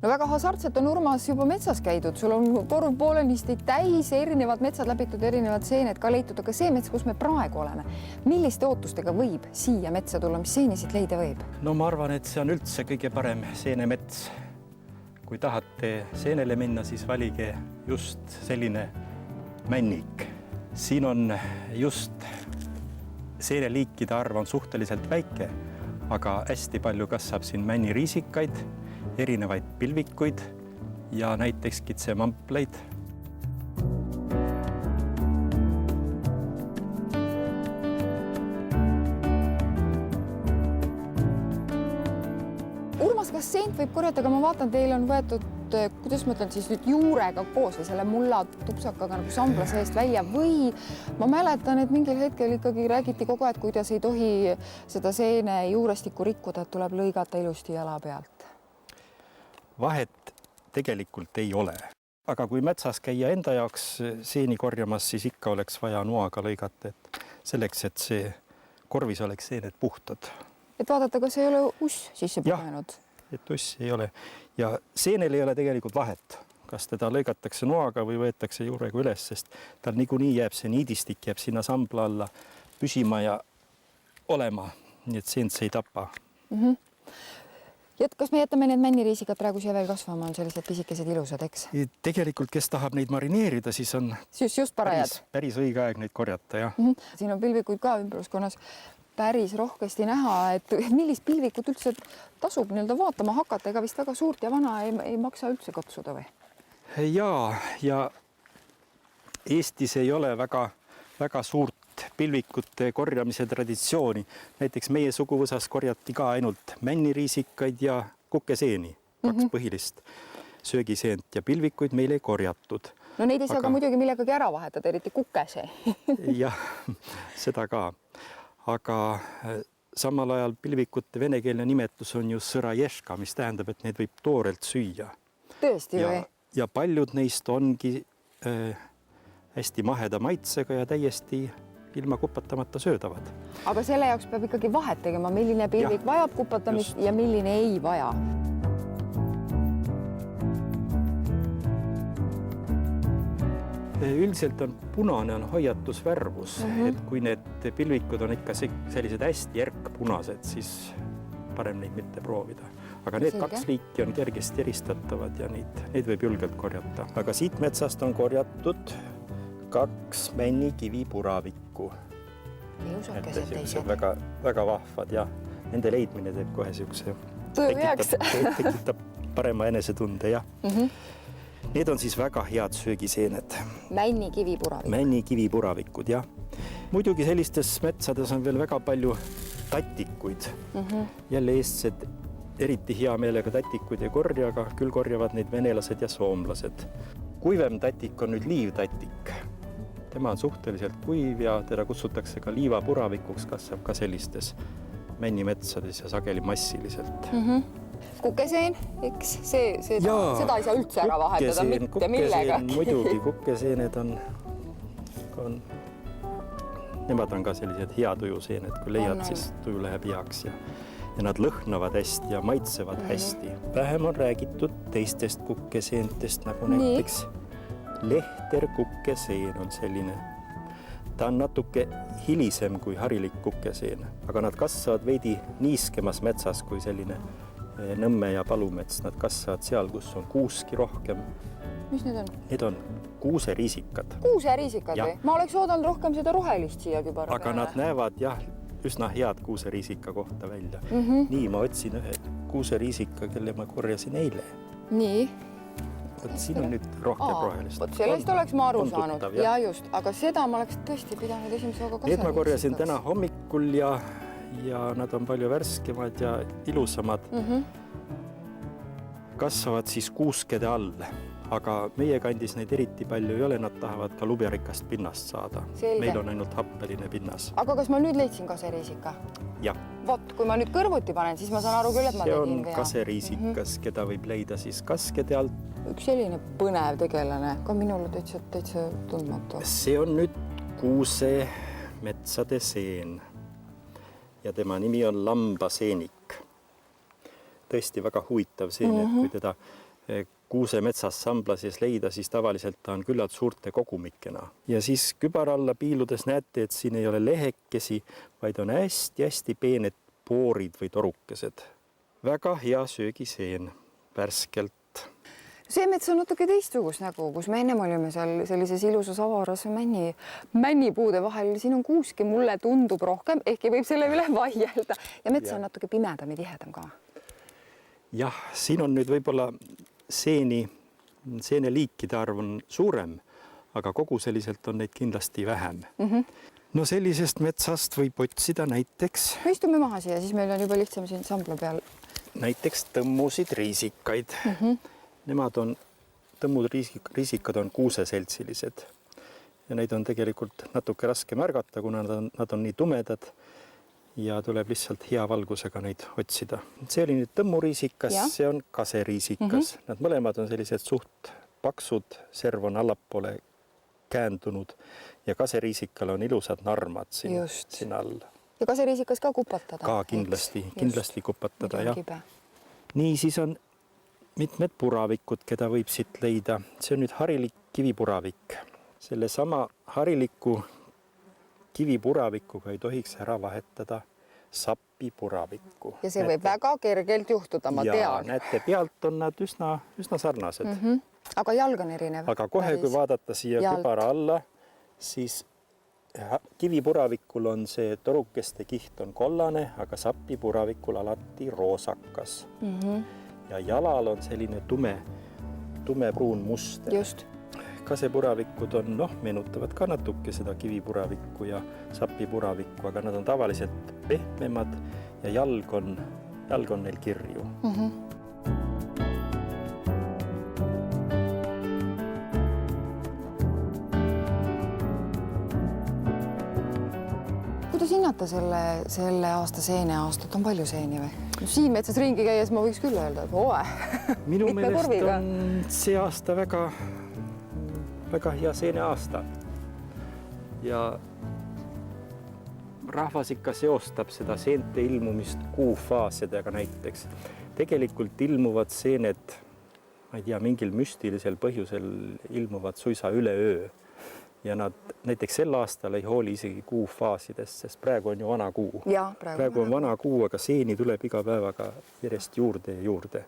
No väga hasartselt on Urmas juba metsas käidud. Sul on korv poolenisti täis, erinevad metsad läbitud, erinevad seened ka leitud, aga see mets, kus me praegu oleme, milliste ootustega võib siia metsa tulla, mis seenisid leida võib? No ma arvan, et see on üldse kõige parem seenemets. Kui tahate seenele minna, siis valige just selline männik. Siin on just seeneliikide arv on suhteliselt väike, aga hästi palju kasvab siin männiriisikaid, erinevaid pilvikuid ja näiteks kitsemamplaid. Urmas, kas seent võib korjata, aga ma vaatan, teil on võetud, kuidas ma ütlen siis nüüd juurega koos või selle mulla tupsakaga nagu sambla seest välja või ma mäletan, et mingil hetkel ikkagi räägiti kogu aeg, kuidas ei tohi seda seene juurestikku rikkuda, et tuleb lõigata ilusti jala pealt. Vahet tegelikult ei ole. Aga kui metsas käia enda jaoks seeni korjamas, siis ikka oleks vaja noaga lõigata, et selleks, et see korvis oleks seened puhtad. Et vaadata, kas ei ole uss sisse põgenud. Et uss ei ole. Ja seenel ei ole tegelikult vahet, kas teda lõigatakse noaga või võetakse juurega üles, sest tal niikuinii jääb see niidistik, jääb sinna sambla alla püsima ja olema, nii et seent see ei tapa. Ja kas me jätame need männiriisikad praegu siia veel kasvama, on sellised pisikesed ilusad, eks? Tegelikult, kes tahab neid marineerida, siis on just päris õige aeg neid korjata. Ja. Siin on pilvikuid ka ümbruskonnas päris rohkesti näha, et millist pilvikut üldse tasub vaatama hakata, ega vist väga suurt ja vana ei maksa üldse katsuda või? Ja Eestis ei ole väga suurt pilvikute korjamise traditsiooni. Näiteks meie suguvõsas korjati ka ainult männiriisikaid ja kukeseeni, kaks põhilist söögiseent ja pilvikuid meil ei korjatud. No neid ei saa ka muidugi millegagi ära vahetada, eriti kukesee. Jah, seda ka. Aga samal ajal pilvikute venekeelne nimetus on ju sõraješka, mis tähendab, et need võib toorelt süüa. Tõesti või? Ja paljud neist ongi hästi maheda maitsega ja täiesti ilma kupatamata söödavad. Aga selle jaoks peab ikkagi vahet tegema, milline pilvik vajab kupatamist ja milline ei vaja. Üldiselt on punane on hoiatusvärvus, et kui need pilvikud on ikka sellised hästi järkpunased, siis parem neid mitte proovida. Aga need kaks liiki on kergesti eristatavad ja neid võib julgelt korjata. Aga siit metsast on korjatud 2 männikivipuravikku. Väga vahvad ja nende leidmine teeb kohe tekitab parema enesetunde. Need on siis väga head söögiseened. Männikivipuravikud, jah. Muidugi sellistes metsades on veel väga palju tatikuid. Jälle eestsed eriti hea meelega tatikuid ei korja, aga küll korjavad neid venelased ja soomlased. Kuivem tatik on nüüd liivtatik. Tema on suhteliselt kuiv ja teda kutsutakse ka liivapuravikuks, kasvab ka sellistes männimetsades ja sageli massiliselt. Kukeseen, eks? Seda ei saa üldse ära vahetada mitte millega. Muidugi, kukeseened nemad on ka sellised hea tujuseened, kui leiad, siis tuju läheb heaks ja nad lõhnavad hästi ja maitsevad hästi. Vähem on räägitud teistest kukeseentest, nagu näiteks lehterkukeseen on selline. Ta on natuke hilisem kui harilik kukeseen, aga nad kasvavad veidi niiskemas metsas kui selline Nõmme ja Palumets. Nad kasvavad seal, kus on kuuski rohkem. Mis need on? Need on kuuseriisikad. Kuuseriisikad või? Ma oleks oodanud rohkem seda rohelist siia kübara. Aga nad näevad üsna head kuuseriisika kohta välja. Nii, ma otsin ühe kuuseriisika, kelle ma korjasin eile. Nii? Siin on nüüd rohkem rohelist. Sellest oleks ma aru saanud. Ja just, aga seda ma oleks tõesti pidanud esimese hooga kasvada. Need ma korjasin täna hommikul ja nad on palju värskemad ja ilusamad. Kasvavad siis kuuskede all, aga meie kandis neid eriti palju ei ole, nad tahavad ka lubjarikast pinnast saada. Meil on ainult happeline pinnas. Aga kas ma nüüd leidsin kaseriisika? Jah. Vot, kui ma nüüd kõrvuti panen, siis ma saan aru küll, et ma tegin. See on kaseriisikas, keda võib leida siis kaskede alt. Üks selline põnev tegelane, ka minule täitsa tundmatu. See on nüüd kuuse metsade seen. Ja tema nimi on lambaseenik. Tõesti väga huvitav seen, et kui teda kuusemetsas sambla sees leida, siis tavaliselt ta on küllalt suurte kogumikena. Ja siis kübara alla piiludes näete, et siin ei ole lehekesi, vaid on hästi-hästi peened poorid või torukesed. Väga hea söögiseen värskelt. See mets on natuke teistsugust nägu, kus me ennem olime seal sellises ilusas avaras männipuude vahel. Siin on kuuski, mulle tundub rohkem, ehkki võib selle üle vaielda. Ja mets on natuke pimedam ja tihedam ka. Jah, siin on nüüd võib-olla seene liikide arv on suurem, aga koguseliselt on neid kindlasti vähem. No sellisest metsast võib otsida näiteks... Istume maha siia, siis meil on juba lihtsam siin sambla peal. Näiteks tõmmusid riisikaid. Nemad on, tõmmud riisikad on kuuseseltsilised ja neid on tegelikult natuke raske märgata, kuna nad on nii tumedad ja tuleb lihtsalt hea valgusega neid otsida. See oli nüüd tõmmuriisikas, see on kaseriisikas. Nad mõlemad on sellised suht paksud, serv on allapoole käändunud ja kaseriisikal on ilusad narmad siin all. Ja kaseriisikas ka kupatada? Ka kindlasti kupatada, jah. Nii, siis on mitmed puravikud, keda võib siit leida. See on nüüd harilik kivipuravik. Selle sama hariliku kivipuravikuga ei tohiks ära vahetada sapipuravikku. Ja see võib väga kergelt juhtuda, ma tean. Ja näete, pealt on nad üsna sarnased. Aga jalg on erinev. Aga kohe, kui vaadata siia kübara alla, siis kivipuravikul on see torukeste kiht on kollane, aga sapipuravikul alati roosakas. Ja jalal on selline tumepruun muster. Just. Kasepuravikud on, meenutavad ka natuke seda kivipuravikku ja sapipuravikku, aga nad on tavaliselt pehmemad ja jalg on neil kirju. Kuidas hinnata selle aasta seeneaastat? On palju seeni või? Siin metsas ringi käies ma võiks küll öelda, et Minu meelest on see aasta väga hea seeneaasta. Ja rahvas ikka seostab seda seente ilmumist kuufaasidega näiteks. Tegelikult ilmuvad seened, ma ei tea, mingil müstilisel põhjusel ilmuvad suisa üleöö. Ja nad näiteks sel aastal ei hooli isegi kuufaasidest, sest praegu on ju vana kuu. Praegu on vana kuu, aga seeni tuleb iga päevaga järjest juurde ja juurde.